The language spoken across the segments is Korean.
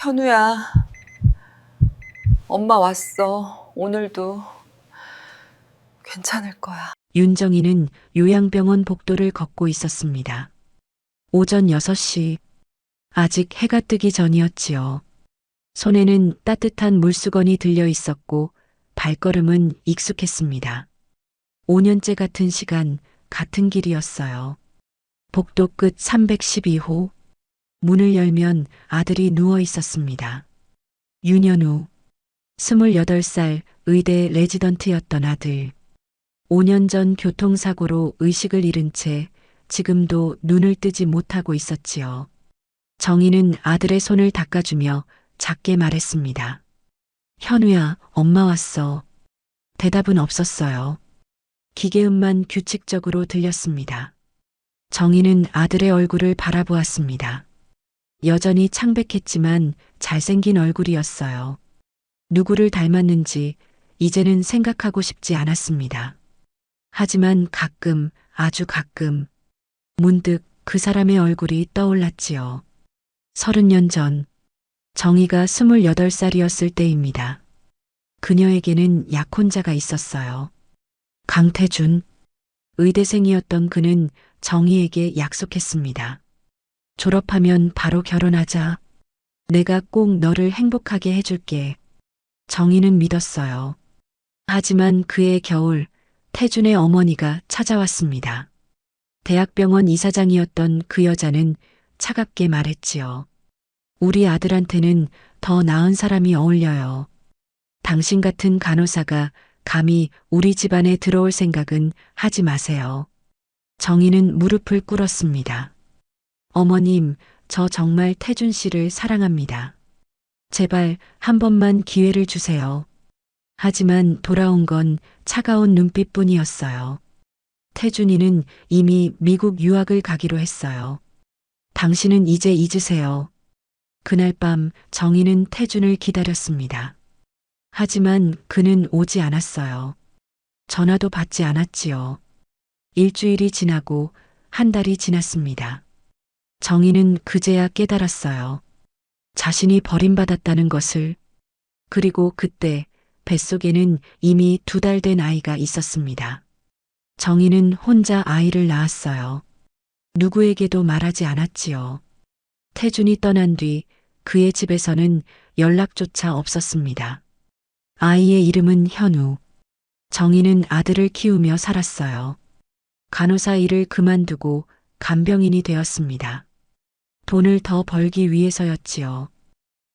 현우야, 엄마 왔어. 오늘도 괜찮을 거야. 윤정이는 요양병원 복도를 걷고 있었습니다. 오전 6시, 아직 해가 뜨기 전이었지요. 손에는 따뜻한 물수건이 들려 있었고 발걸음은 익숙했습니다. 5년째 같은 시간, 같은 길이었어요. 복도 끝 312호. 문을 열면 아들이 누워 있었습니다. 윤현우, 28살 의대 레지던트였던 아들. 5년 전 교통사고로 의식을 잃은 채 지금도 눈을 뜨지 못하고 있었지요. 정희는 아들의 손을 닦아주며 작게 말했습니다. 현우야, 엄마 왔어. 대답은 없었어요. 기계음만 규칙적으로 들렸습니다. 정희는 아들의 얼굴을 바라보았습니다. 여전히 창백했지만 잘생긴 얼굴이었어요. 누구를 닮았는지 이제는 생각하고 싶지 않았습니다. 하지만 가끔, 아주 가끔, 문득 그 사람의 얼굴이 떠올랐지요. 30년 전, 정희가 28살이었을 때입니다. 그녀에게는 약혼자가 있었어요. 강태준, 의대생이었던 그는 정희에게 약속했습니다. 졸업하면 바로 결혼하자. 내가 꼭 너를 행복하게 해줄게. 정희는 믿었어요. 하지만 그해 겨울, 태준의 어머니가 찾아왔습니다. 대학병원 이사장이었던 그 여자는 차갑게 말했지요. 우리 아들한테는 더 나은 사람이 어울려요. 당신 같은 간호사가 감히 우리 집안에 들어올 생각은 하지 마세요. 정희는 무릎을 꿇었습니다. 어머님, 저 정말 태준 씨를 사랑합니다. 제발 한 번만 기회를 주세요. 하지만 돌아온 건 차가운 눈빛뿐이었어요. 태준이는 이미 미국 유학을 가기로 했어요. 당신은 이제 잊으세요. 그날 밤 정희는 태준을 기다렸습니다. 하지만 그는 오지 않았어요. 전화도 받지 않았지요. 일주일이 지나고 한 달이 지났습니다. 정희는 그제야 깨달았어요. 자신이 버림받았다는 것을. 그리고 그때 뱃속에는 이미 2달 된 아이가 있었습니다. 정희는 혼자 아이를 낳았어요. 누구에게도 말하지 않았지요. 태준이 떠난 뒤 그의 집에서는 연락조차 없었습니다. 아이의 이름은 현우. 정희는 아들을 키우며 살았어요. 간호사 일을 그만두고 간병인이 되었습니다. 돈을 더 벌기 위해서였지요.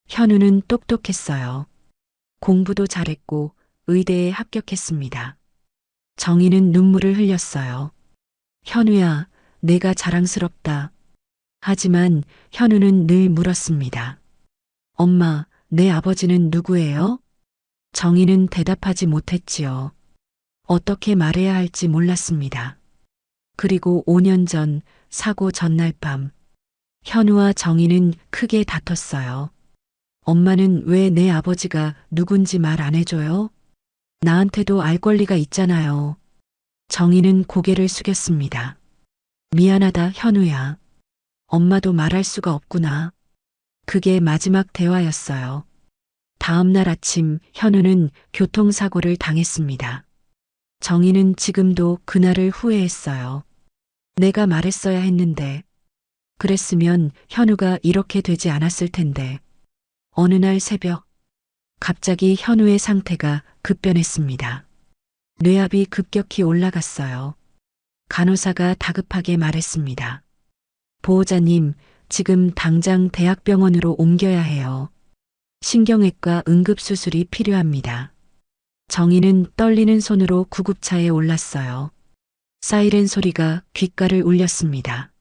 현우는 똑똑했어요. 공부도 잘했고 의대에 합격했습니다. 정희는 눈물을 흘렸어요. 현우야, 내가 자랑스럽다. 하지만 현우는 늘 물었습니다. 엄마, 내 아버지는 누구예요? 정희는 대답하지 못했지요. 어떻게 말해야 할지 몰랐습니다. 그리고 5년 전 사고 전날 밤, 현우와 정희는 크게 다퉜어요. 엄마는 왜 내 아버지가 누군지 말 안 해줘요? 나한테도 알 권리가 있잖아요. 정희는 고개를 숙였습니다. 미안하다, 현우야. 엄마도 말할 수가 없구나. 그게 마지막 대화였어요. 다음 날 아침 현우는 교통사고를 당했습니다. 정희는 지금도 그날을 후회했어요. 내가 말했어야 했는데. 그랬으면 현우가 이렇게 되지 않았을 텐데. 어느 날 새벽, 갑자기 현우의 상태가 급변했습니다. 뇌압이 급격히 올라갔어요. 간호사가 다급하게 말했습니다. 보호자님, 지금 당장 대학병원으로 옮겨야 해요. 신경외과 응급수술이 필요합니다. 정희는 떨리는 손으로 구급차에 올랐어요. 사이렌 소리가 귓가를 울렸습니다.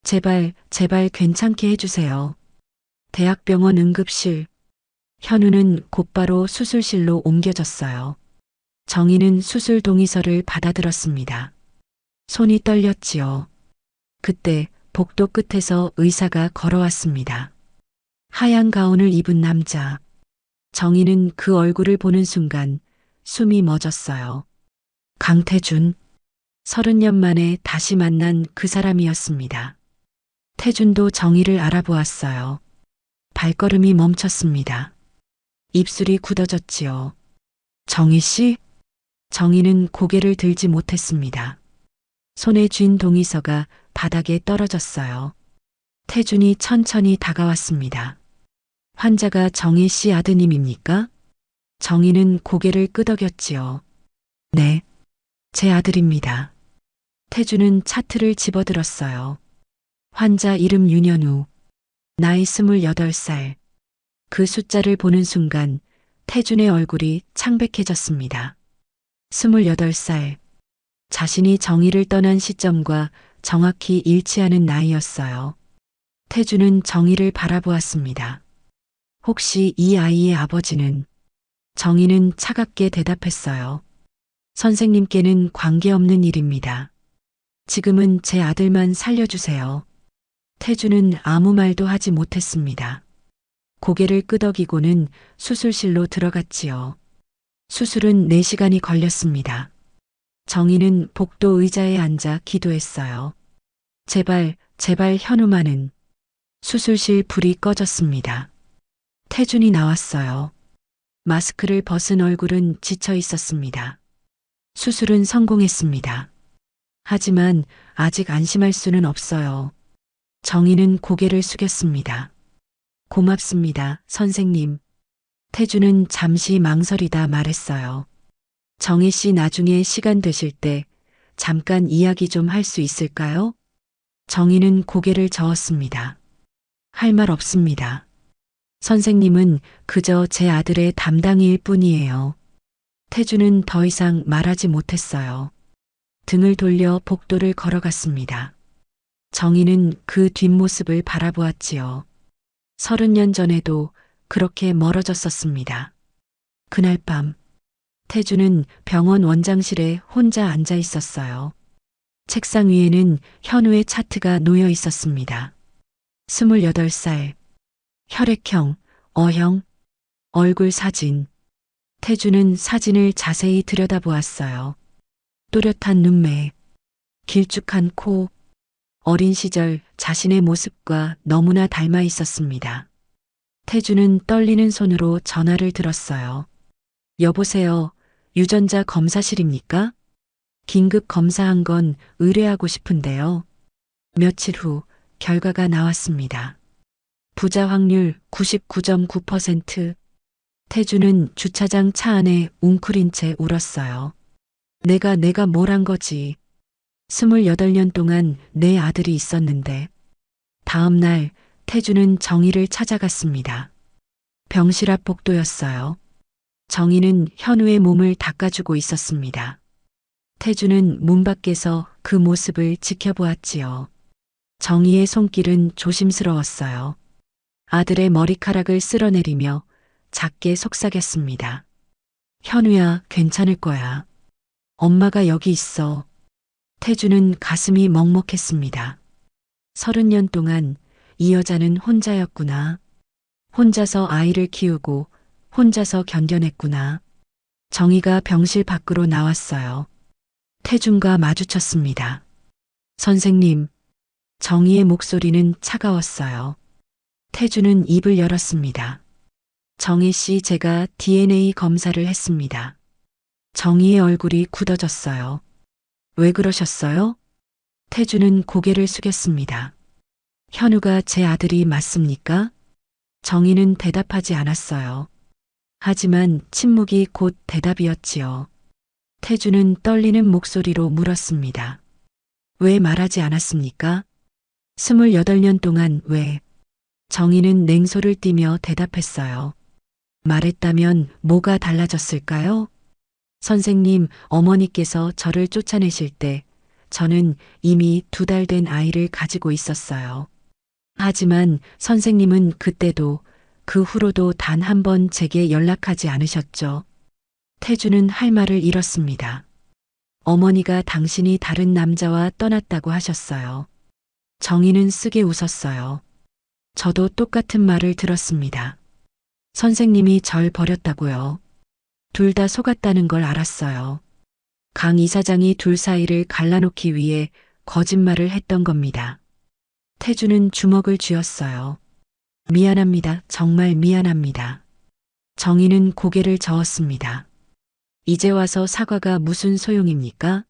제발, 제발 괜찮게 해주세요. 대학병원 응급실. 현우는 곧바로 수술실로 옮겨졌어요. 정희는 수술 동의서를 받아들었습니다. 손이 떨렸지요. 그때 복도 끝에서 의사가 걸어왔습니다. 하얀 가운을 입은 남자. 정희는 그 얼굴을 보는 순간 숨이 멎었어요. 강태준. 30년 만에 다시 만난 그 사람이었습니다. 태준도 정희를 알아보았어요. 발걸음이 멈췄습니다. 입술이 굳어졌지요. 정희 씨? 정희는 고개를 들지 못했습니다. 손에 쥔 동의서가 바닥에 떨어졌어요. 태준이 천천히 다가왔습니다. 환자가 정희 씨 아드님입니까? 정희는 고개를 끄덕였지요. 네, 제 아들입니다. 태준은 차트를 집어들었어요. 환자 이름 윤현우, 나이 28살. 그 숫자를 보는 순간 태준의 얼굴이 창백해졌습니다. 28살. 자신이 정희를 떠난 시점과 정확히 일치하는 나이였어요. 태준은 정희를 바라보았습니다. 혹시 이 아이의 아버지는? 정희는 차갑게 대답했어요. 선생님께는 관계없는 일입니다. 지금은 제 아들만 살려주세요. 태준은 아무 말도 하지 못했습니다. 고개를 끄덕이고는 수술실로 들어갔지요. 수술은 4시간이 걸렸습니다. 정희는 복도 의자에 앉아 기도했어요. 제발, 제발 현우만은. 수술실 불이 꺼졌습니다. 태준이 나왔어요. 마스크를 벗은 얼굴은 지쳐 있었습니다. 수술은 성공했습니다. 하지만 아직 안심할 수는 없어요. 정희는 고개를 숙였습니다. 고맙습니다, 선생님. 태준은 잠시 망설이다 말했어요. 정희 씨 나중에 시간 되실 때 잠깐 이야기 좀 할 수 있을까요? 정희는 고개를 저었습니다. 할 말 없습니다. 선생님은 그저 제 아들의 담당이일 뿐이에요. 태준은 더 이상 말하지 못했어요. 등을 돌려 복도를 걸어갔습니다. 정희는 그 뒷모습을 바라보았지요. 30년 전에도 그렇게 멀어졌었습니다. 그날 밤, 태준은 병원 원장실에 혼자 앉아 있었어요. 책상 위에는 현우의 차트가 놓여 있었습니다. 28살, 혈액형, O형, 얼굴 사진. 태준은 사진을 자세히 들여다보았어요. 또렷한 눈매, 길쭉한 코, 어린 시절 자신의 모습과 너무나 닮아 있었습니다. 태준은 떨리는 손으로 전화를 들었어요. 여보세요, 유전자 검사실입니까? 긴급 검사한 건 의뢰하고 싶은데요. 며칠 후 결과가 나왔습니다. 부자 확률 99.9%. 태준은 주차장 차 안에 웅크린 채 울었어요. 내가 뭘 한 거지. 28년 동안 내 아들이 있었는데. 다음 날 태준은 정희를 찾아갔습니다. 병실 앞 복도였어요. 정희는 현우의 몸을 닦아주고 있었습니다. 태준은 문 밖에서 그 모습을 지켜보았지요. 정희의 손길은 조심스러웠어요. 아들의 머리카락을 쓸어내리며 작게 속삭였습니다. 현우야, 괜찮을 거야. 엄마가 여기 있어. 태준은 가슴이 먹먹했습니다. 30년 동안 이 여자는 혼자였구나. 혼자서 아이를 키우고 혼자서 견뎌냈구나. 정희가 병실 밖으로 나왔어요. 태준과 마주쳤습니다. 선생님, 정희의 목소리는 차가웠어요. 태준은 입을 열었습니다. 정희 씨, 제가 DNA 검사를 했습니다. 정희의 얼굴이 굳어졌어요. 왜 그러셨어요? 태준은 고개를 숙였습니다. 현우가 제 아들이 맞습니까? 정희는 대답하지 않았어요. 하지만 침묵이 곧 대답이었지요. 태준은 떨리는 목소리로 물었습니다. 왜 말하지 않았습니까? 28년 동안 왜? 정희는 냉소를 띠며 대답했어요. 말했다면 뭐가 달라졌을까요? 선생님, 어머니께서 저를 쫓아내실 때 저는 이미 2달 된 아이를 가지고 있었어요. 하지만 선생님은 그때도 그 후로도 단 한 번 제게 연락하지 않으셨죠. 태준은 할 말을 잃었습니다. 어머니가 당신이 다른 남자와 떠났다고 하셨어요. 정희는 쓰게 웃었어요. 저도 똑같은 말을 들었습니다. 선생님이 절 버렸다고요. 둘 다 속았다는 걸 알았어요. 강 이사장이 둘 사이를 갈라놓기 위해 거짓말을 했던 겁니다. 태준은 주먹을 쥐었어요. 미안합니다. 정말 미안합니다. 정희는 고개를 저었습니다. 이제 와서 사과가 무슨 소용입니까?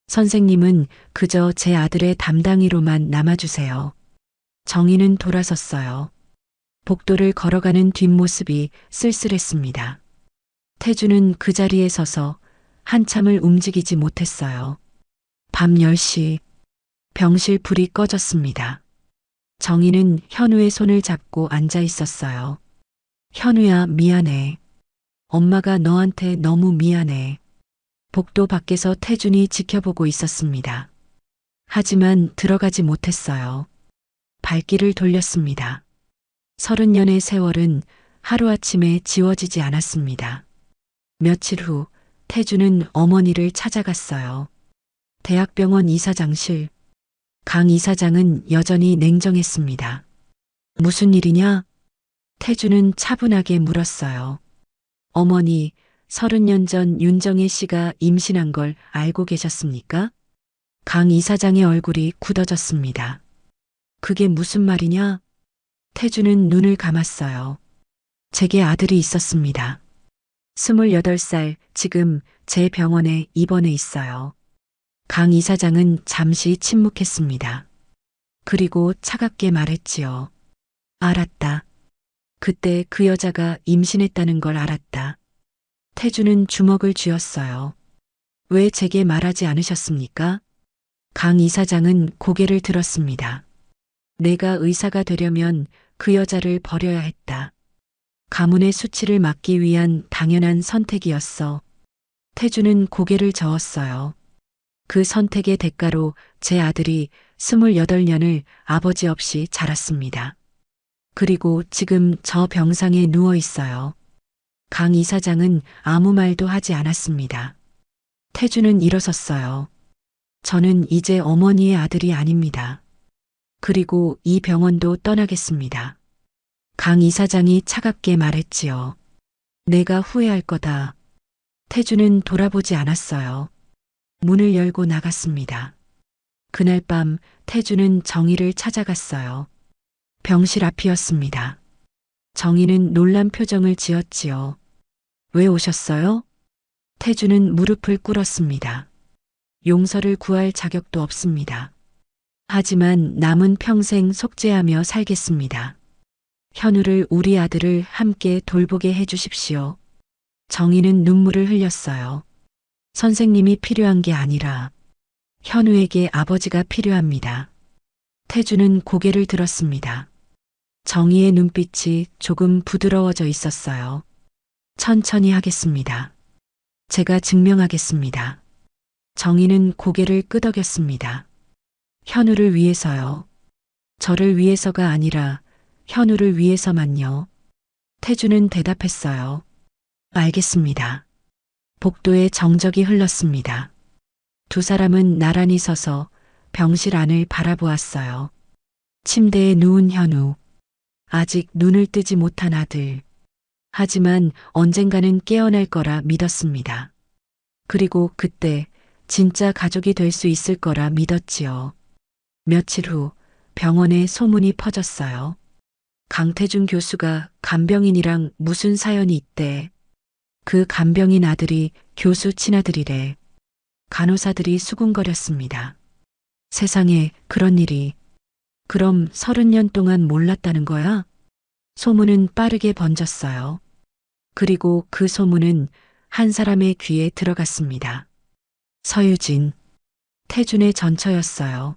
선생님은 그저 제 아들의 담당이로만 남아주세요. 정희는 돌아섰어요. 복도를 걸어가는 뒷모습이 쓸쓸했습니다. 태주는 그 자리에 서서 한참을 움직이지 못했어요. 밤 10시 병실 불이 꺼졌습니다. 정희는 현우의 손을 잡고 앉아 있었어요. 현우야, 미안해. 엄마가 너한테 너무 미안해. 복도 밖에서 태준이 지켜보고 있었습니다. 하지만 들어가지 못했어요. 발길을 돌렸습니다. 30년의 세월은 하루아침에 지워지지 않았습니다. 며칠 후 태주는 어머니를 찾아갔어요. 대학병원 이사장실. 강 이사장은 여전히 냉정했습니다. 무슨 일이냐? 태주는 차분하게 물었어요. 어머니, 30년 전 윤정혜 씨가 임신한 걸 알고 계셨습니까? 강 이사장의 얼굴이 굳어졌습니다. 그게 무슨 말이냐? 태주는 눈을 감았어요. 제게 아들이 있었습니다. 28살, 지금 제 병원에 입원해 있어요. 강 이사장은 잠시 침묵했습니다. 그리고 차갑게 말했지요. 알았다. 그때 그 여자가 임신했다는 걸 알았다. 태주는 주먹을 쥐었어요. 왜 제게 말하지 않으셨습니까? 강 이사장은 고개를 들었습니다. 내가 의사가 되려면 그 여자를 버려야 했다. 가문의 수치를 막기 위한 당연한 선택이었어. 태주는 고개를 저었어요. 그 선택의 대가로 제 아들이 28년을 아버지 없이 자랐습니다. 그리고 지금 저 병상에 누워 있어요. 강 이사장은 아무 말도 하지 않았습니다. 태주는 일어섰어요. 저는 이제 어머니의 아들이 아닙니다. 그리고 이 병원도 떠나겠습니다. 강 이사장이 차갑게 말했지요. 내가 후회할 거다. 태주는 돌아보지 않았어요. 문을 열고 나갔습니다. 그날 밤 태주는 정희를 찾아갔어요. 병실 앞이었습니다. 정희는 놀란 표정을 지었지요. 왜 오셨어요? 태주는 무릎을 꿇었습니다. 용서를 구할 자격도 없습니다. 하지만 남은 평생 속죄하며 살겠습니다. 현우를, 우리 아들을 함께 돌보게 해주십시오. 정희는 눈물을 흘렸어요. 선생님이 필요한 게 아니라 현우에게 아버지가 필요합니다. 태주는 고개를 들었습니다. 정희의 눈빛이 조금 부드러워져 있었어요. 천천히 하겠습니다. 제가 증명하겠습니다. 정희는 고개를 끄덕였습니다. 현우를 위해서요. 저를 위해서가 아니라 현우를 위해서만요. 태주는 대답했어요. 알겠습니다. 복도에 정적이 흘렀습니다. 두 사람은 나란히 서서 병실 안을 바라보았어요. 침대에 누운 현우. 아직 눈을 뜨지 못한 아들. 하지만 언젠가는 깨어날 거라 믿었습니다. 그리고 그때 진짜 가족이 될 수 있을 거라 믿었지요. 며칠 후 병원에 소문이 퍼졌어요. 강태준 교수가 간병인이랑 무슨 사연이 있대. 그 간병인 아들이 교수 친아들이래. 간호사들이 수군거렸습니다. 세상에 그런 일이. 그럼 30년 동안 몰랐다는 거야? 소문은 빠르게 번졌어요. 그리고 그 소문은 한 사람의 귀에 들어갔습니다. 서유진. 태준의 전처였어요.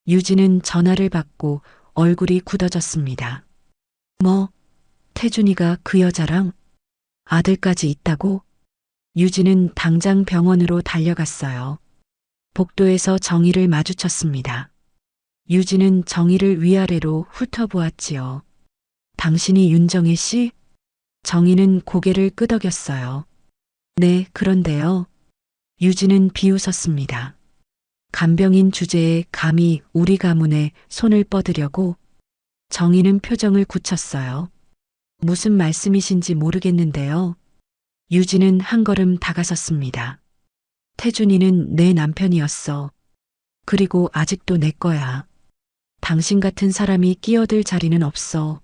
유진은 전화를 받고 얼굴이 굳어졌습니다. 뭐? 태준이가 그 여자랑 아들까지 있다고? 유진은 당장 병원으로 달려갔어요. 복도에서 정희를 마주쳤습니다. 유진은 정희를 위아래로 훑어보았지요. 당신이 윤정혜 씨? 정희는 고개를 끄덕였어요. 네, 그런데요. 유진은 비웃었습니다. 간병인 주제에 감히 우리 가문에 손을 뻗으려고. 정희는 표정을 굳혔어요. 무슨 말씀이신지 모르겠는데요. 유진은 한 걸음 다가섰습니다. 태준이는 내 남편이었어. 그리고 아직도 내 거야. 당신 같은 사람이 끼어들 자리는 없어.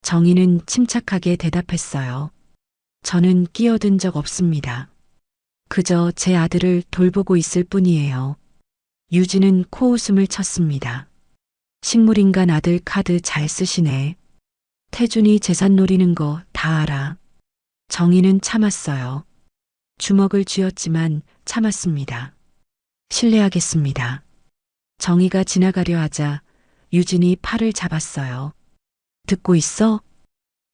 정희는 침착하게 대답했어요. 저는 끼어든 적 없습니다. 그저 제 아들을 돌보고 있을 뿐이에요. 유진은 코웃음을 쳤습니다. 식물인간 아들 카드 잘 쓰시네. 태준이 재산 노리는 거 다 알아. 정희는 참았어요. 주먹을 쥐었지만 참았습니다. 실례하겠습니다. 정희가 지나가려 하자 유진이 팔을 잡았어요. 듣고 있어?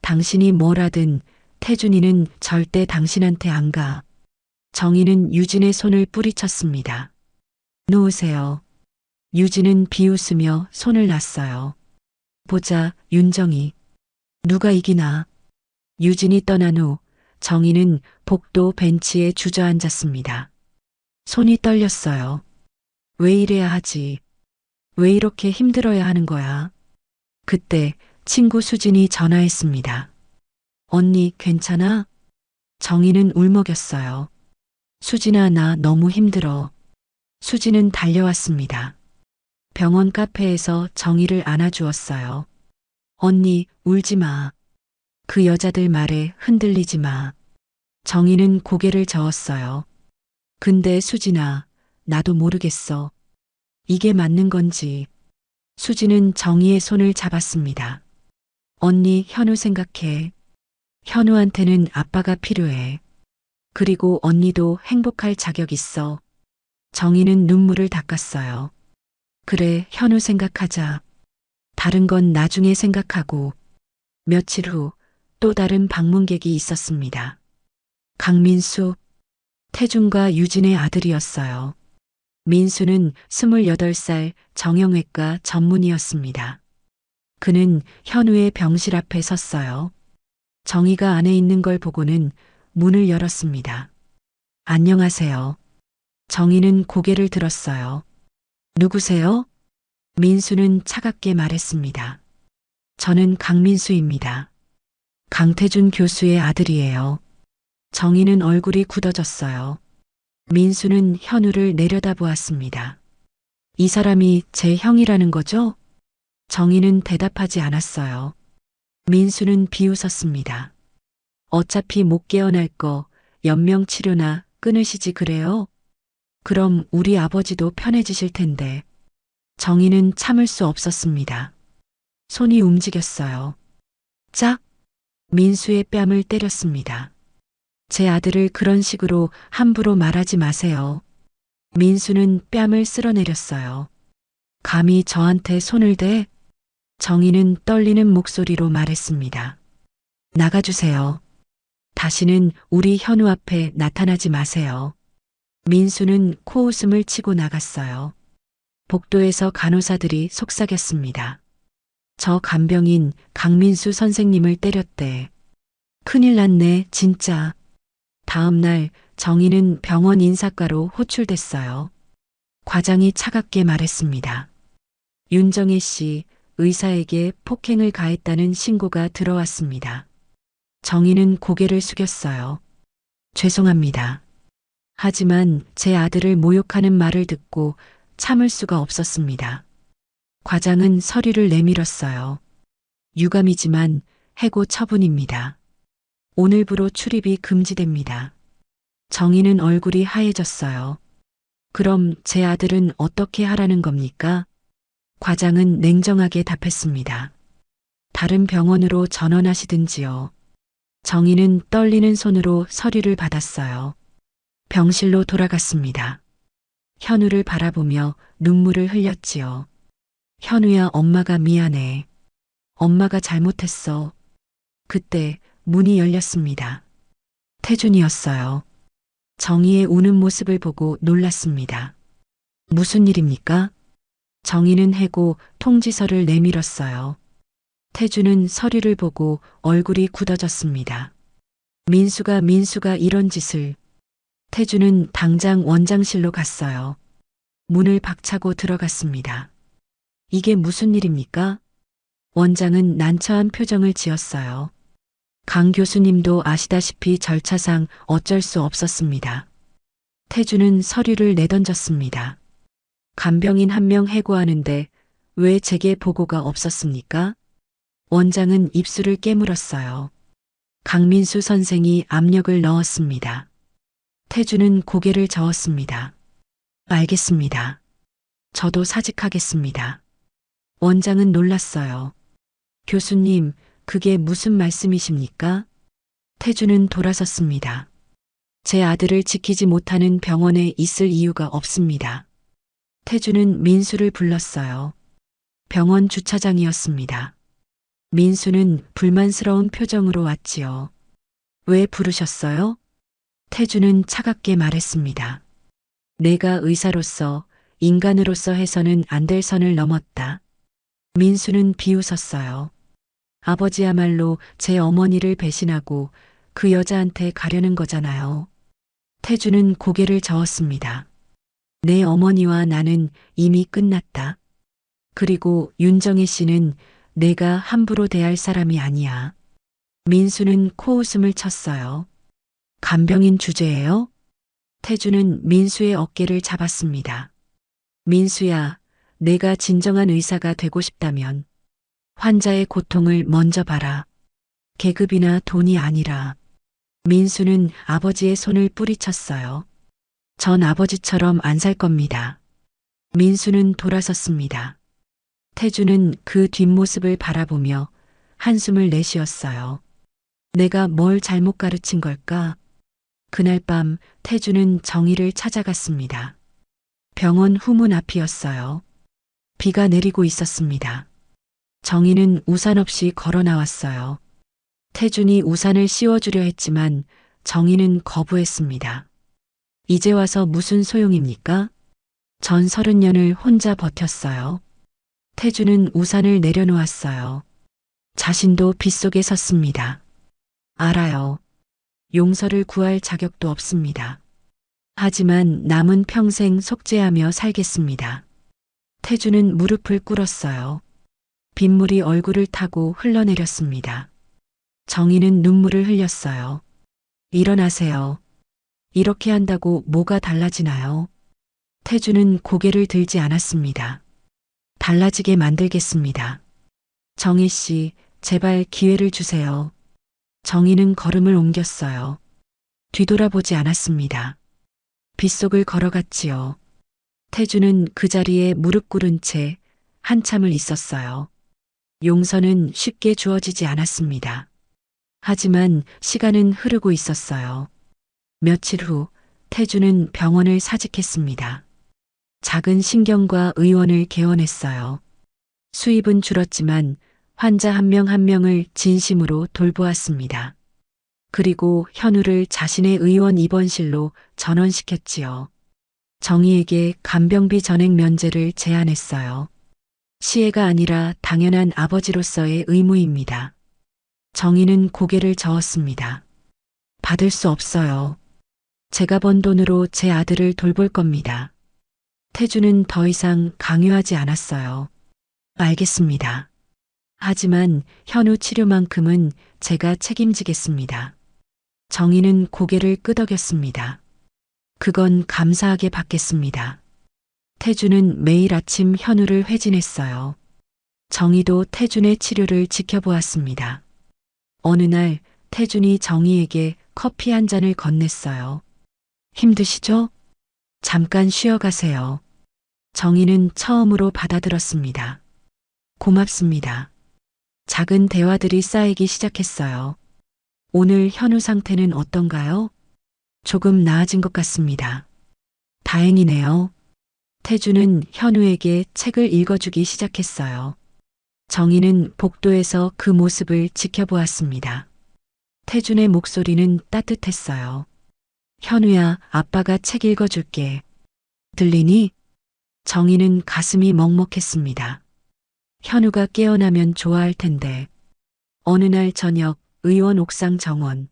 당신이 뭘 하든 태준이는 절대 당신한테 안 가. 정희는 유진의 손을 뿌리쳤습니다. 놓으세요. 유진은 비웃으며 손을 놨어요. 보자, 윤정희. 누가 이기나? 유진이 떠난 후 정희는 복도 벤치에 주저앉았습니다. 손이 떨렸어요. 왜 이래야 하지? 왜 이렇게 힘들어야 하는 거야? 그때 친구 수진이 전화했습니다. 언니, 괜찮아? 정희는 울먹였어요. 수진아, 나 너무 힘들어. 수진은 달려왔습니다. 병원 카페에서 정희를 안아주었어요. 언니, 울지 마. 그 여자들 말에 흔들리지 마. 정희는 고개를 저었어요. 근데 수진아, 나도 모르겠어. 이게 맞는 건지. 수진은 정희의 손을 잡았습니다. 언니, 현우 생각해. 현우한테는 아빠가 필요해. 그리고 언니도 행복할 자격 있어. 정희는 눈물을 닦았어요. 그래, 현우 생각하자. 다른 건 나중에 생각하고. 며칠 후 또 다른 방문객이 있었습니다. 강민수, 태준과 유진의 아들이었어요. 민수는 28살 정형외과 전문의였습니다. 그는 현우의 병실 앞에 섰어요. 정희가 안에 있는 걸 보고는 문을 열었습니다. 안녕하세요. 정희는 고개를 들었어요. 누구세요? 민수는 차갑게 말했습니다. 저는 강민수입니다. 강태준 교수의 아들이에요. 정희는 얼굴이 굳어졌어요. 민수는 현우를 내려다보았습니다. 이 사람이 제 형이라는 거죠? 정희는 대답하지 않았어요. 민수는 비웃었습니다. 어차피 못 깨어날 거 연명치료나 끊으시지 그래요? 그럼 우리 아버지도 편해지실 텐데. 정희는 참을 수 없었습니다. 손이 움직였어요. 짝! 민수의 뺨을 때렸습니다. 제 아들을 그런 식으로 함부로 말하지 마세요. 민수는 뺨을 쓸어내렸어요. 감히 저한테 손을 대? 정희는 떨리는 목소리로 말했습니다. 나가주세요. 다시는 우리 현우 앞에 나타나지 마세요. 민수는 코웃음을 치고 나갔어요. 복도에서 간호사들이 속삭였습니다. 저 간병인 강민수 선생님을 때렸대. 큰일 났네, 진짜. 다음 날 정희는 병원 인사과로 호출됐어요. 과장이 차갑게 말했습니다. 윤정희 씨, 의사에게 폭행을 가했다는 신고가 들어왔습니다. 정희는 고개를 숙였어요. 죄송합니다. 하지만 제 아들을 모욕하는 말을 듣고 참을 수가 없었습니다. 과장은 서류를 내밀었어요. 유감이지만 해고 처분입니다. 오늘부로 출입이 금지됩니다. 정희는 얼굴이 하얘졌어요. 그럼 제 아들은 어떻게 하라는 겁니까? 과장은 냉정하게 답했습니다. 다른 병원으로 전원하시든지요. 정희는 떨리는 손으로 서류를 받았어요. 병실로 돌아갔습니다. 현우를 바라보며 눈물을 흘렸지요. 현우야, 엄마가 미안해. 엄마가 잘못했어. 그때 문이 열렸습니다. 태준이었어요. 정희의 우는 모습을 보고 놀랐습니다. 무슨 일입니까? 정희는 해고 통지서를 내밀었어요. 태준은 서류를 보고 얼굴이 굳어졌습니다. 민수가 이런 짓을. 태준은 당장 원장실로 갔어요. 문을 박차고 들어갔습니다. 이게 무슨 일입니까? 원장은 난처한 표정을 지었어요. 강 교수님도 아시다시피 절차상 어쩔 수 없었습니다. 태준은 서류를 내던졌습니다. 간병인 한 명 해고하는데 왜 제게 보고가 없었습니까? 원장은 입술을 깨물었어요. 강민수 선생이 압력을 넣었습니다. 태주는 고개를 저었습니다. 알겠습니다. 저도 사직하겠습니다. 원장은 놀랐어요. 교수님, 그게 무슨 말씀이십니까? 태주는 돌아섰습니다. 제 아들을 지키지 못하는 병원에 있을 이유가 없습니다. 태주는 민수를 불렀어요. 병원 주차장이었습니다. 민수는 불만스러운 표정으로 왔지요. 왜 부르셨어요? 태주는 차갑게 말했습니다. 내가 의사로서, 인간으로서 해서는 안 될 선을 넘었다. 민수는 비웃었어요. 아버지야말로 제 어머니를 배신하고 그 여자한테 가려는 거잖아요. 태주는 고개를 저었습니다. 내 어머니와 나는 이미 끝났다. 그리고 윤정혜 씨는 내가 함부로 대할 사람이 아니야. 민수는 코웃음을 쳤어요. 간병인 주제예요? 태주는 민수의 어깨를 잡았습니다. 민수야, 내가 진정한 의사가 되고 싶다면 환자의 고통을 먼저 봐라. 계급이나 돈이 아니라. 민수는 아버지의 손을 뿌리쳤어요. 전 아버지처럼 안 살 겁니다. 민수는 돌아섰습니다. 태주는 그 뒷모습을 바라보며 한숨을 내쉬었어요. 내가 뭘 잘못 가르친 걸까? 그날 밤 태주는 정희를 찾아갔습니다. 병원 후문 앞이었어요. 비가 내리고 있었습니다. 정희는 우산 없이 걸어 나왔어요. 태준이 우산을 씌워주려 했지만 정희는 거부했습니다. 이제 와서 무슨 소용입니까? 전 30년을 혼자 버텼어요. 태주는 우산을 내려놓았어요. 자신도 빗속에 섰습니다. 알아요. 용서를 구할 자격도 없습니다. 하지만 남은 평생 속죄하며 살겠습니다. 태주는 무릎을 꿇었어요. 빗물이 얼굴을 타고 흘러내렸습니다. 정희는 눈물을 흘렸어요. 일어나세요. 이렇게 한다고 뭐가 달라지나요? 태주는 고개를 들지 않았습니다. 달라지게 만들겠습니다. 정희 씨, 제발 기회를 주세요. 정희는 걸음을 옮겼어요. 뒤돌아보지 않았습니다. 빗속을 걸어갔지요. 태주는 그 자리에 무릎 꿇은 채 한참을 있었어요. 용서는 쉽게 주어지지 않았습니다. 하지만 시간은 흐르고 있었어요. 며칠 후 태주는 병원을 사직했습니다. 작은 신경과 의원을 개원했어요. 수입은 줄었지만 환자 한 명 한 명을 진심으로 돌보았습니다. 그리고 현우를 자신의 의원 입원실로 전원시켰지요. 정희에게 간병비 전액 면제를 제안했어요. 시혜가 아니라 당연한 아버지로서의 의무입니다. 정희는 고개를 저었습니다. 받을 수 없어요. 제가 번 돈으로 제 아들을 돌볼 겁니다. 태주는 더 이상 강요하지 않았어요. 알겠습니다. 하지만 현우 치료만큼은 제가 책임지겠습니다. 정희는 고개를 끄덕였습니다. 그건 감사하게 받겠습니다. 태주는 매일 아침 현우를 회진했어요. 정희도 태준의 치료를 지켜보았습니다. 어느 날 태준이 정희에게 커피 한 잔을 건넸어요. 힘드시죠? 잠깐 쉬어가세요. 정희는 처음으로 받아들었습니다. 고맙습니다. 작은 대화들이 쌓이기 시작했어요. 오늘 현우 상태는 어떤가요? 조금 나아진 것 같습니다. 다행이네요. 태주는 현우에게 책을 읽어주기 시작했어요. 정희는 복도에서 그 모습을 지켜보았습니다. 태준의 목소리는 따뜻했어요. 현우야, 아빠가 책 읽어줄게. 들리니? 정희는 가슴이 먹먹했습니다. 현우가 깨어나면 좋아할 텐데. 어느 날 저녁 의원 옥상 정원.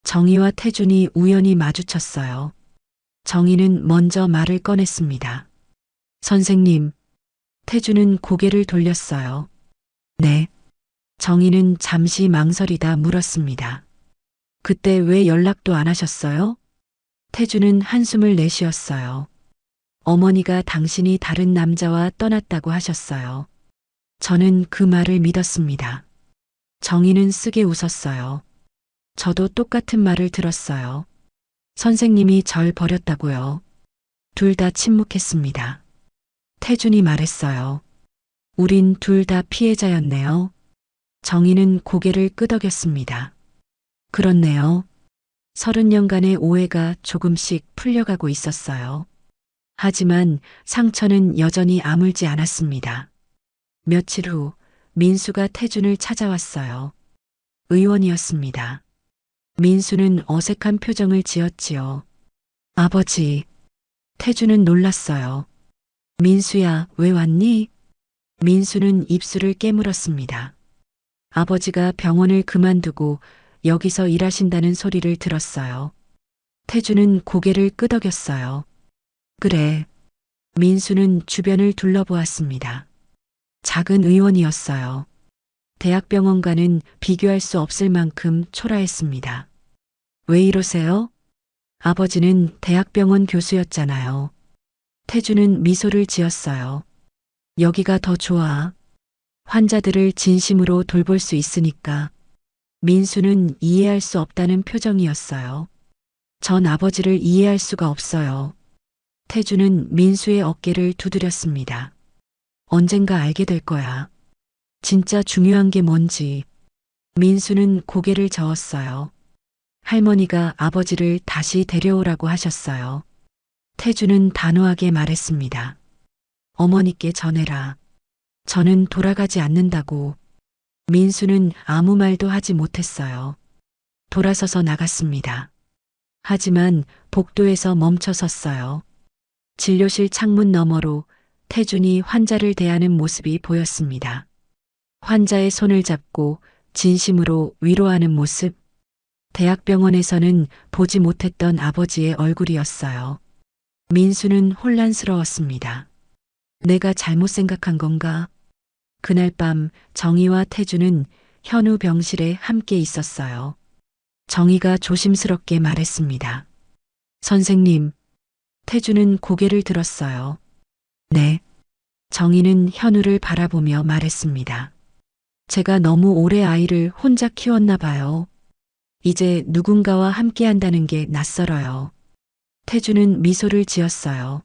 정희와 태준이 우연히 마주쳤어요. 정희는 먼저 말을 꺼냈습니다. 선생님. 태준은 고개를 돌렸어요. 네. 정희는 잠시 망설이다 물었습니다. 그때 왜 연락도 안 하셨어요? 태준은 한숨을 내쉬었어요. 어머니가 당신이 다른 남자와 떠났다고 하셨어요. 저는 그 말을 믿었습니다. 정희는 쓰게 웃었어요. 저도 똑같은 말을 들었어요. 선생님이 절 버렸다고요. 둘 다 침묵했습니다. 태준이 말했어요. 우린 둘 다 피해자였네요. 정희는 고개를 끄덕였습니다. 그렇네요. 30년간의 오해가 조금씩 풀려가고 있었어요. 하지만 상처는 여전히 아물지 않았습니다. 며칠 후 민수가 태준을 찾아왔어요. 의원이었습니다. 민수는 어색한 표정을 지었지요. 아버지. 태준은 놀랐어요. 민수야, 왜 왔니? 민수는 입술을 깨물었습니다. 아버지가 병원을 그만두고 여기서 일하신다는 소리를 들었어요. 태준은 고개를 끄덕였어요. 그래. 민수는 주변을 둘러보았습니다. 작은 의원이었어요. 대학병원과는 비교할 수 없을 만큼 초라했습니다. 왜 이러세요? 아버지는 대학병원 교수였잖아요. 태준은 미소를 지었어요. 여기가 더 좋아. 환자들을 진심으로 돌볼 수 있으니까. 민수는 이해할 수 없다는 표정이었어요. 전 아버지를 이해할 수가 없어요. 태준은 민수의 어깨를 두드렸습니다. 언젠가 알게 될 거야. 진짜 중요한 게 뭔지. 민수는 고개를 저었어요. 할머니가 아버지를 다시 데려오라고 하셨어요. 태준은 단호하게 말했습니다. 어머니께 전해라. 저는 돌아가지 않는다고. 민수는 아무 말도 하지 못했어요. 돌아서서 나갔습니다. 하지만 복도에서 멈춰 섰어요. 진료실 창문 너머로 태준이 환자를 대하는 모습이 보였습니다. 환자의 손을 잡고 진심으로 위로하는 모습. 대학병원에서는 보지 못했던 아버지의 얼굴이었어요. 민수는 혼란스러웠습니다. 내가 잘못 생각한 건가? 그날 밤 정희와 태준은 현우 병실에 함께 있었어요. 정희가 조심스럽게 말했습니다. 선생님, 태준은 고개를 들었어요. 네. 정희는 현우를 바라보며 말했습니다. 제가 너무 오래 아이를 혼자 키웠나 봐요. 이제 누군가와 함께 한다는 게 낯설어요. 태준은 미소를 지었어요.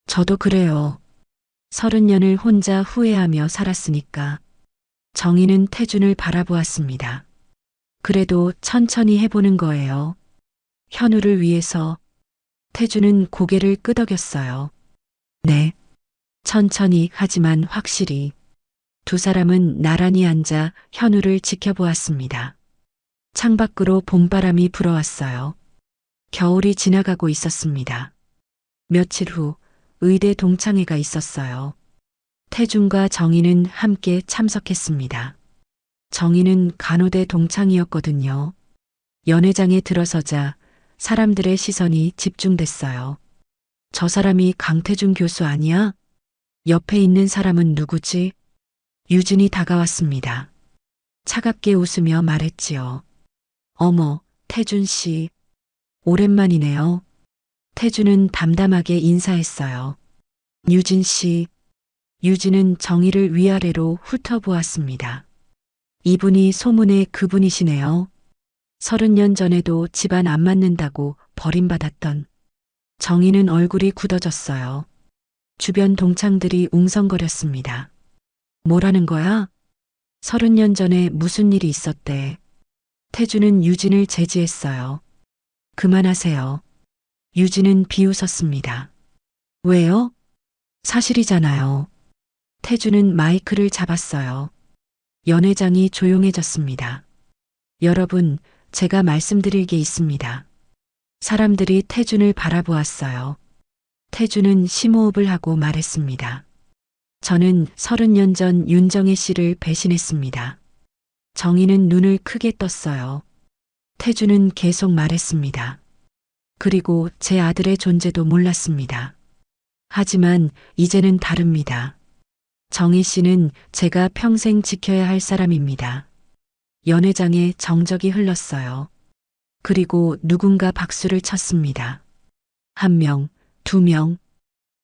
저도 그래요. 30년을 혼자 후회하며 살았으니까. 정희는 태준을 바라보았습니다. 그래도 천천히 해보는 거예요. 현우를 위해서. 태준은 고개를 끄덕였어요. 네. 천천히 하지만 확실히. 두 사람은 나란히 앉아 현우를 지켜보았습니다. 창밖으로 봄바람이 불어왔어요. 겨울이 지나가고 있었습니다. 며칠 후 의대 동창회가 있었어요. 태준과 정희는 함께 참석했습니다. 정희는 간호대 동창이었거든요. 연회장에 들어서자 사람들의 시선이 집중됐어요. 저 사람이 강태준 교수 아니야? 옆에 있는 사람은 누구지? 유진이 다가왔습니다. 차갑게 웃으며 말했지요. 어머, 태준 씨. 오랜만이네요. 태준은 담담하게 인사했어요. 유진 씨. 유진은 정희를 위아래로 훑어보았습니다. 이분이 소문의 그분이시네요. 30년 전에도 집안 안 맞는다고 버림받았던. 정희는 얼굴이 굳어졌어요. 주변 동창들이 웅성거렸습니다. 뭐라는 거야? 30년 전에 무슨 일이 있었대. 태준은 유진을 제지했어요. 그만하세요. 유진은 비웃었습니다. 왜요? 사실이잖아요. 태준은 마이크를 잡았어요. 연회장이 조용해졌습니다. 여러분, 제가 말씀드릴 게 있습니다. 사람들이 태준을 바라보았어요. 태준은 심호흡을 하고 말했습니다. 저는 30년 전 윤정혜 씨를 배신했습니다. 정희는 눈을 크게 떴어요. 태준은 계속 말했습니다. 그리고 제 아들의 존재도 몰랐습니다. 하지만 이제는 다릅니다. 정희 씨는 제가 평생 지켜야 할 사람입니다. 연회장에 정적이 흘렀어요. 그리고 누군가 박수를 쳤습니다. 1명, 2명.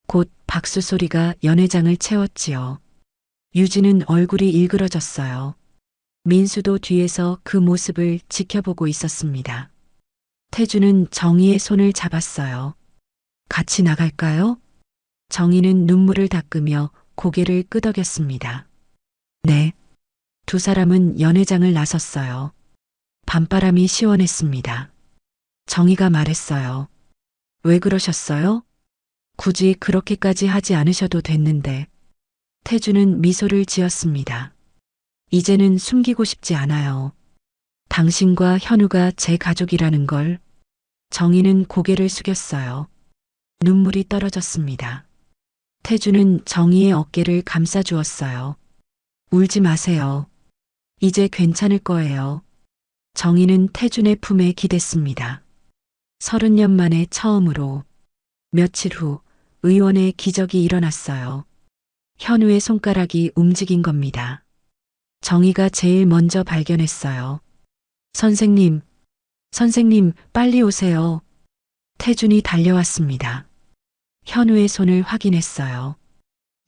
곧 박수 소리가 연회장을 채웠지요. 유진은 얼굴이 일그러졌어요. 민수도 뒤에서 그 모습을 지켜보고 있었습니다. 태주는 정희의 손을 잡았어요. 같이 나갈까요? 정희는 눈물을 닦으며 고개를 끄덕였습니다. 네. 두 사람은 연회장을 나섰어요. 밤바람이 시원했습니다. 정희가 말했어요. 왜 그러셨어요? 굳이 그렇게까지 하지 않으셔도 됐는데. 태주는 미소를 지었습니다. 이제는 숨기고 싶지 않아요. 당신과 현우가 제 가족이라는 걸. 정희는 고개를 숙였어요. 눈물이 떨어졌습니다. 태주는 정희의 어깨를 감싸주었어요. 울지 마세요. 이제 괜찮을 거예요. 정희는 태준의 품에 기댔습니다. 30년 만에 처음으로. 며칠 후 의원의 기적이 일어났어요. 현우의 손가락이 움직인 겁니다. 정희가 제일 먼저 발견했어요. 선생님, 선생님, 빨리 오세요. 태준이 달려왔습니다. 현우의 손을 확인했어요.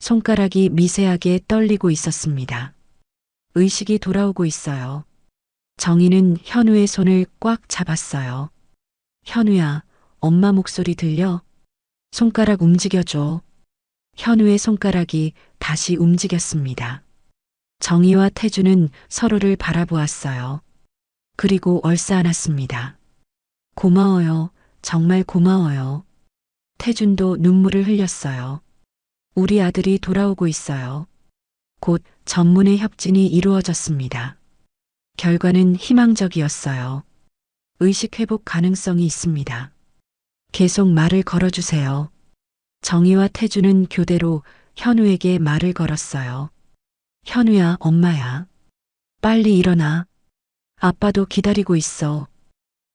손가락이 미세하게 떨리고 있었습니다. 의식이 돌아오고 있어요. 정희는 현우의 손을 꽉 잡았어요. 현우야, 엄마 목소리 들려? 손가락 움직여줘. 현우의 손가락이 다시 움직였습니다. 정희와 태주는 서로를 바라보았어요. 그리고 얼싸안았습니다. 고마워요. 정말 고마워요. 태준도 눈물을 흘렸어요. 우리 아들이 돌아오고 있어요. 곧 전문의 협진이 이루어졌습니다. 결과는 희망적이었어요. 의식 회복 가능성이 있습니다. 계속 말을 걸어주세요. 정희와 태주는 교대로 현우에게 말을 걸었어요. 현우야, 엄마야. 빨리 일어나. 아빠도 기다리고 있어.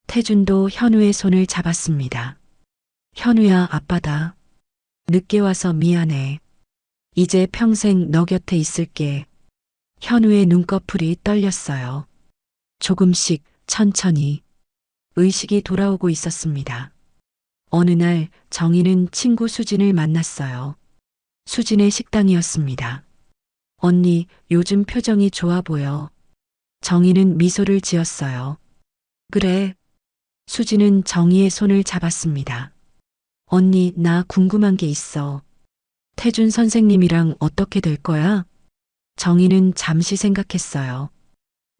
태준도 현우의 손을 잡았습니다. 현우야, 아빠다. 늦게 와서 미안해. 이제 평생 너 곁에 있을게. 현우의 눈꺼풀이 떨렸어요. 조금씩 천천히 의식이 돌아오고 있었습니다. 어느 날 정희는 친구 수진을 만났어요. 수진의 식당이었습니다. 언니, 요즘 표정이 좋아 보여. 정희는 미소를 지었어요. 그래. 수진은 정희의 손을 잡았습니다. 언니, 나 궁금한 게 있어. 태준 선생님이랑 어떻게 될 거야? 정희는 잠시 생각했어요.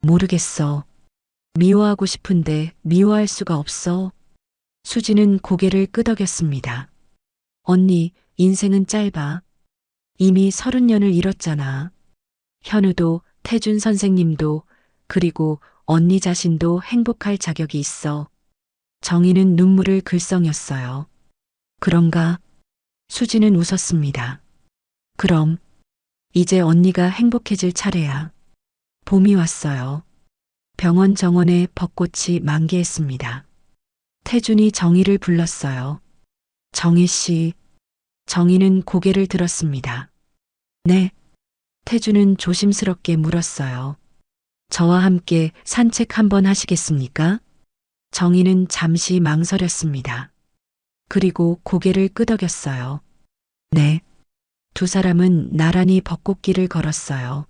모르겠어. 미워하고 싶은데 미워할 수가 없어. 수지는 고개를 끄덕였습니다. 언니, 인생은 짧아. 이미 30년을 잃었잖아. 현우도, 태준 선생님도, 그리고 언니 자신도 행복할 자격이 있어. 정희는 눈물을 글썽였어요. 그런가? 수지는 웃었습니다. 그럼, 이제 언니가 행복해질 차례야. 봄이 왔어요. 병원 정원에 벚꽃이 만개했습니다. 태준이 정희를 불렀어요. 정희 씨. 정희는 고개를 들었습니다. 네. 태준은 조심스럽게 물었어요. 저와 함께 산책 한번 하시겠습니까? 정희는 잠시 망설였습니다. 그리고 고개를 끄덕였어요. 네. 두 사람은 나란히 벚꽃길을 걸었어요.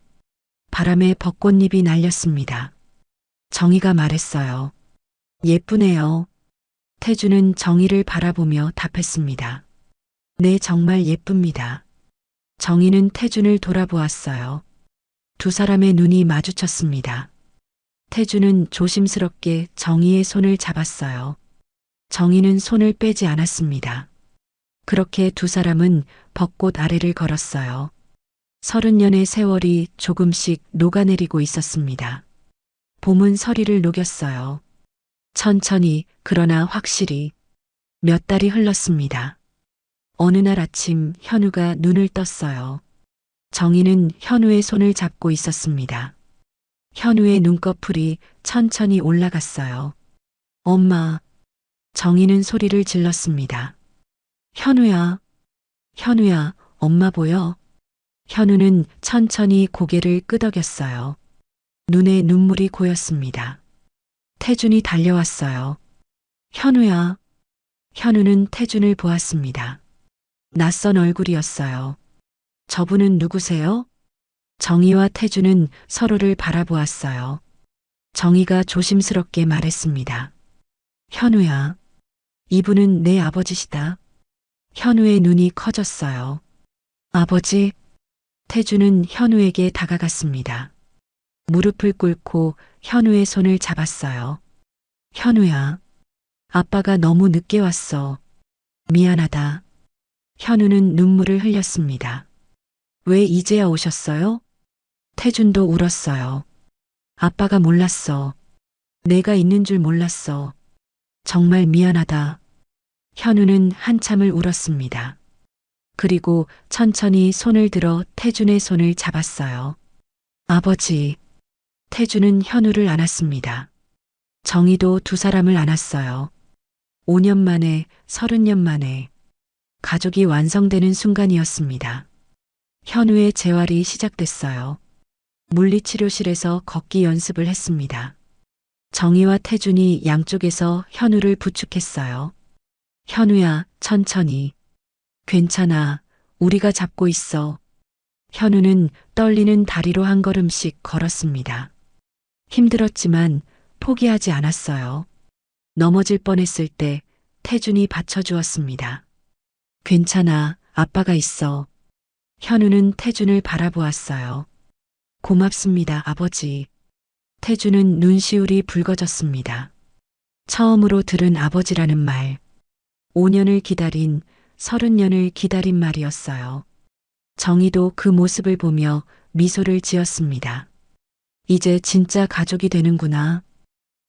바람에 벚꽃잎이 날렸습니다. 정희가 말했어요. 예쁘네요. 태주는 정희를 바라보며 답했습니다. 네, 정말 예쁩니다. 정희는 태준을 돌아보았어요. 두 사람의 눈이 마주쳤습니다. 태주는 조심스럽게 정희의 손을 잡았어요. 정희는 손을 빼지 않았습니다. 그렇게 두 사람은 벚꽃 아래를 걸었어요. 30년의 세월이 조금씩 녹아내리고 있었습니다. 봄은 서리를 녹였어요. 천천히, 그러나 확실히. 몇 달이 흘렀습니다. 어느 날 아침 현우가 눈을 떴어요. 정희는 현우의 손을 잡고 있었습니다. 현우의 눈꺼풀이 천천히 올라갔어요. 엄마. 정희는 소리를 질렀습니다. 현우야. 현우야, 엄마 보여? 현우는 천천히 고개를 끄덕였어요. 눈에 눈물이 고였습니다. 태준이 달려왔어요. 현우야. 현우는 태준을 보았습니다. 낯선 얼굴이었어요. 저분은 누구세요? 정희와 태주는 서로를 바라보았어요. 정희가 조심스럽게 말했습니다. 현우야, 이분은 내 아버지시다. 현우의 눈이 커졌어요. 아버지? 태주는 현우에게 다가갔습니다. 무릎을 꿇고 현우의 손을 잡았어요. 현우야, 아빠가 너무 늦게 왔어. 미안하다. 현우는 눈물을 흘렸습니다. 왜 이제야 오셨어요? 태준도 울었어요. 아빠가 몰랐어. 내가 있는 줄 몰랐어. 정말 미안하다. 현우는 한참을 울었습니다. 그리고 천천히 손을 들어 태준의 손을 잡았어요. 아버지. 태준은 현우를 안았습니다. 정희도 두 사람을 안았어요. 5년 만에, 30년 만에 가족이 완성되는 순간이었습니다. 현우의 재활이 시작됐어요. 물리치료실에서 걷기 연습을 했습니다. 정희와 태준이 양쪽에서 현우를 부축했어요. 현우야, 천천히. 괜찮아. 우리가 잡고 있어. 현우는 떨리는 다리로 한 걸음씩 걸었습니다. 힘들었지만 포기하지 않았어요. 넘어질 뻔했을 때 태준이 받쳐주었습니다. 괜찮아. 아빠가 있어. 현우는 태준을 바라보았어요. 고맙습니다, 아버지. 태준은 눈시울이 붉어졌습니다. 처음으로 들은 아버지라는 말. 5년을 기다린, 30년을 기다린 말이었어요. 정희도 그 모습을 보며 미소를 지었습니다. 이제 진짜 가족이 되는구나.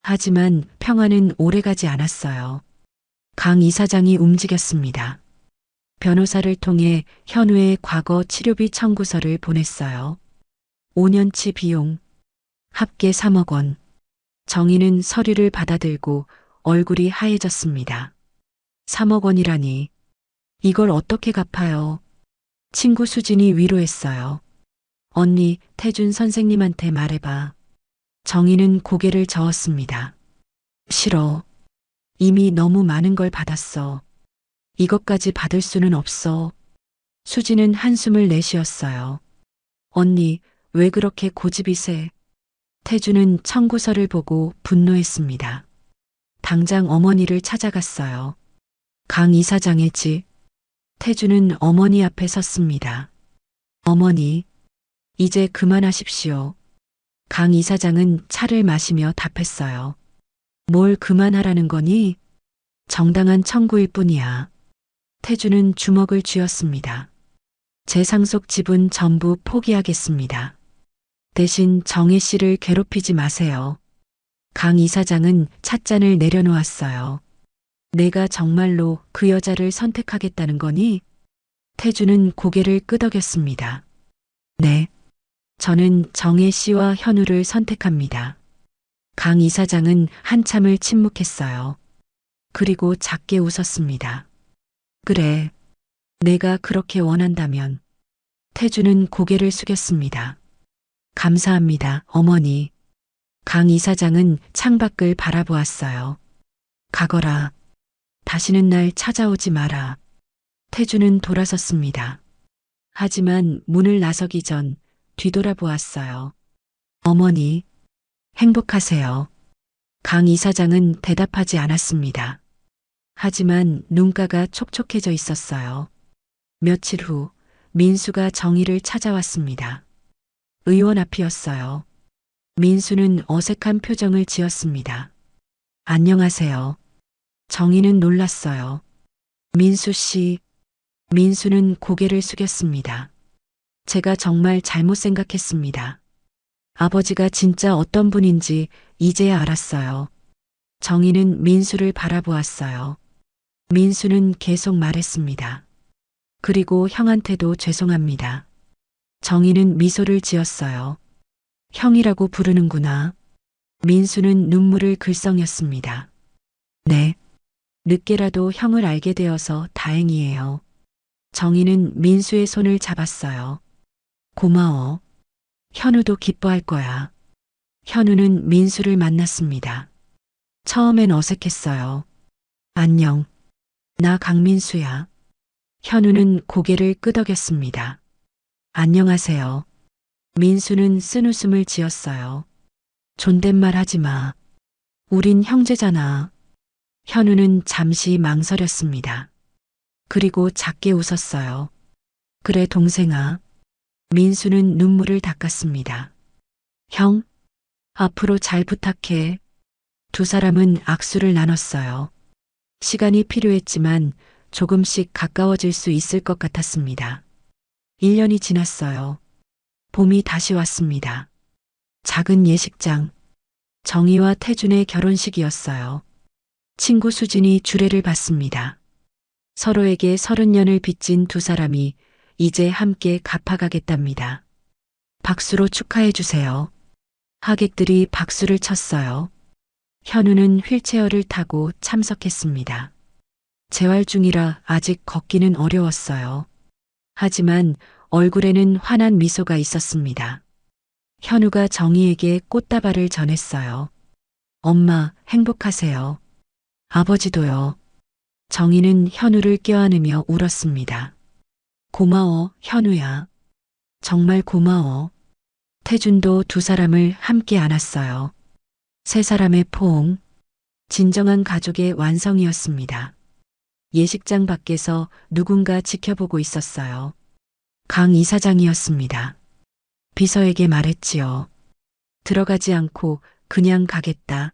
하지만 평화는 오래가지 않았어요. 강 이사장이 움직였습니다. 변호사를 통해 현우의 과거 치료비 청구서를 보냈어요. 5년치 비용, 합계 3억 원. 정희는 서류를 받아들고 얼굴이 하얘졌습니다. 3억 원이라니. 이걸 어떻게 갚아요? 친구 수진이 위로했어요. 언니, 태준 선생님한테 말해봐. 정희는 고개를 저었습니다. 싫어. 이미 너무 많은 걸 받았어. 이것까지 받을 수는 없어. 수진은 한숨을 내쉬었어요. 언니, 왜 그렇게 고집이 세? 태준은 청구서를 보고 분노했습니다. 당장 어머니를 찾아갔어요. 강 이사장의 집. 태준은 어머니 앞에 섰습니다. 어머니, 이제 그만하십시오. 강 이사장은 차를 마시며 답했어요. 뭘 그만하라는 거니? 정당한 청구일 뿐이야. 태준은 주먹을 쥐었습니다. 제 상속 집은 전부 포기하겠습니다. 대신 정혜 씨를 괴롭히지 마세요. 강 이사장은 찻잔을 내려놓았어요. 내가 정말로 그 여자를 선택하겠다는 거니? 태준은 고개를 끄덕였습니다. 네. 저는 정혜 씨와 현우를 선택합니다. 강 이사장은 한참을 침묵했어요. 그리고 작게 웃었습니다. 그래. 내가 그렇게 원한다면. 태준은 고개를 숙였습니다. 감사합니다, 어머니. 강 이사장은 창밖을 바라보았어요. 가거라. 다시는 날 찾아오지 마라. 태준은 돌아섰습니다. 하지만 문을 나서기 전 뒤돌아보았어요. 어머니, 행복하세요. 강 이사장은 대답하지 않았습니다. 하지만 눈가가 촉촉해져 있었어요. 며칠 후 민수가 정희를 찾아왔습니다. 의원 앞이었어요. 민수는 어색한 표정을 지었습니다. 안녕하세요. 정희는 놀랐어요. 민수 씨. 민수는 고개를 숙였습니다. 제가 정말 잘못 생각했습니다. 아버지가 진짜 어떤 분인지 이제야 알았어요. 정희는 민수를 바라보았어요. 민수는 계속 말했습니다. 그리고 형한테도 죄송합니다. 정희는 미소를 지었어요. 형이라고 부르는구나. 민수는 눈물을 글썽였습니다. 네. 늦게라도 형을 알게 되어서 다행이에요. 정희는 민수의 손을 잡았어요. 고마워. 현우도 기뻐할 거야. 현우는 민수를 만났습니다. 처음엔 어색했어요. 안녕. 나 강민수야. 현우는 고개를 끄덕였습니다. 안녕하세요. 민수는 쓴웃음을 지었어요. 존댓말 하지 마. 우린 형제잖아. 현우는 잠시 망설였습니다. 그리고 작게 웃었어요. 그래, 동생아. 민수는 눈물을 닦았습니다. 형, 앞으로 잘 부탁해. 두 사람은 악수를 나눴어요. 시간이 필요했지만 조금씩 가까워질 수 있을 것 같았습니다. 1년이 지났어요. 봄이 다시 왔습니다. 작은 예식장. 정희와 태준의 결혼식이었어요. 친구 수진이 주례를 받습니다. 서로에게 30년을 빚진 두 사람이 이제 함께 갚아가겠답니다. 박수로 축하해 주세요. 하객들이 박수를 쳤어요. 현우는 휠체어를 타고 참석했습니다. 재활 중이라 아직 걷기는 어려웠어요. 하지만 얼굴에는 환한 미소가 있었습니다. 현우가 정희에게 꽃다발을 전했어요. 엄마, 행복하세요. 아버지도요. 정희는 현우를 껴안으며 울었습니다. 고마워, 현우야. 정말 고마워. 태준도 두 사람을 함께 안았어요. 세 사람의 포옹. 진정한 가족의 완성이었습니다. 예식장 밖에서 누군가 지켜보고 있었어요. 강 이사장이었습니다. 비서에게 말했지요. 들어가지 않고 그냥 가겠다.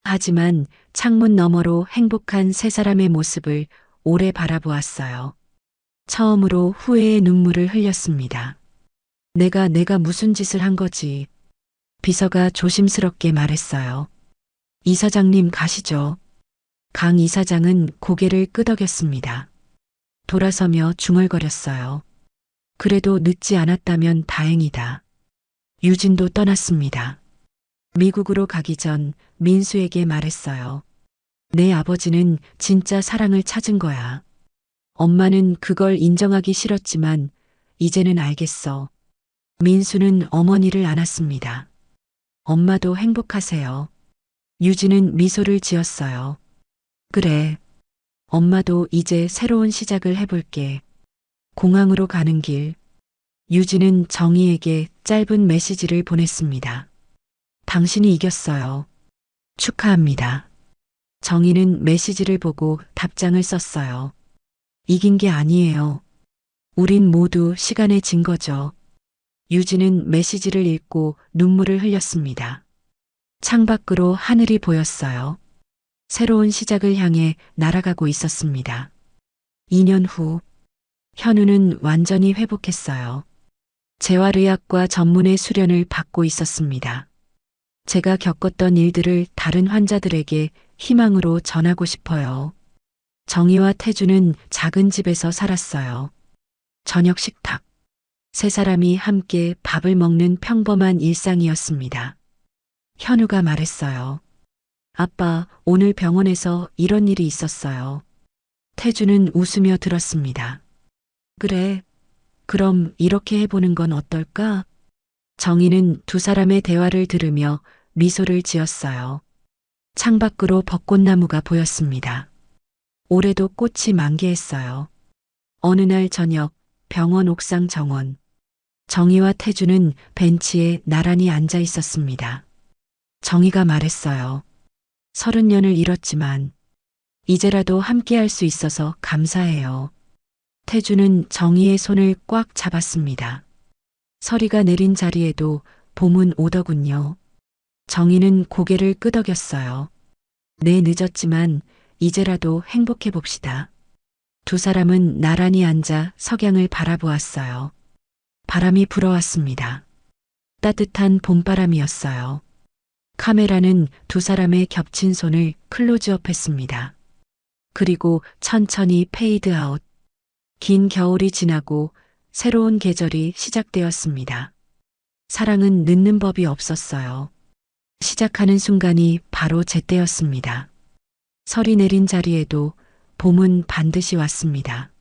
하지만 창문 너머로 행복한 세 사람의 모습을 오래 바라보았어요. 처음으로 후회의 눈물을 흘렸습니다. 내가 무슨 짓을 한 거지. 비서가 조심스럽게 말했어요. 이사장님 가시죠. 강 이사장은 고개를 끄덕였습니다. 돌아서며 중얼거렸어요. 그래도 늦지 않았다면 다행이다. 유진도 떠났습니다. 미국으로 가기 전 민수에게 말했어요. 내 아버지는 진짜 사랑을 찾은 거야. 엄마는 그걸 인정하기 싫었지만 이제는 알겠어. 민수는 어머니를 안았습니다. 엄마도 행복하세요. 유진은 미소를 지었어요. 그래. 엄마도 이제 새로운 시작을 해볼게. 공항으로 가는 길. 유진은 정희에게 짧은 메시지를 보냈습니다. 당신이 이겼어요. 축하합니다. 정희는 메시지를 보고 답장을 썼어요. 이긴 게 아니에요. 우린 모두 시간에 진 거죠. 유진은 메시지를 읽고 눈물을 흘렸습니다. 창밖으로 하늘이 보였어요. 새로운 시작을 향해 날아가고 있었습니다. 2년 후, 현우는 완전히 회복했어요. 재활의학과 전문의 수련을 받고 있었습니다. 제가 겪었던 일들을 다른 환자들에게 희망으로 전하고 싶어요. 정희와 태주는 작은 집에서 살았어요. 저녁 식탁. 세 사람이 함께 밥을 먹는 평범한 일상이었습니다. 현우가 말했어요. 아빠, 오늘 병원에서 이런 일이 있었어요. 태주는 웃으며 들었습니다. 그래, 그럼 이렇게 해보는 건 어떨까? 정희는 두 사람의 대화를 들으며 미소를 지었어요. 창밖으로 벚꽃나무가 보였습니다. 올해도 꽃이 만개했어요. 어느 날 저녁, 병원 옥상 정원. 정희와 태주는 벤치에 나란히 앉아 있었습니다. 정희가 말했어요. 30년을 잃었지만 이제라도 함께할 수 있어서 감사해요. 태주는 정희의 손을 꽉 잡았습니다. 서리가 내린 자리에도 봄은 오더군요. 정희는 고개를 끄덕였어요. 네, 늦었지만 이제라도 행복해 봅시다. 두 사람은 나란히 앉아 석양을 바라보았어요. 바람이 불어왔습니다. 따뜻한 봄바람이었어요. 카메라는 두 사람의 겹친 손을 클로즈업했습니다. 그리고 천천히 페이드아웃. 긴 겨울이 지나고 새로운 계절이 시작되었습니다. 사랑은 늦는 법이 없었어요. 시작하는 순간이 바로 제때였습니다. 설이 내린 자리에도 봄은 반드시 왔습니다.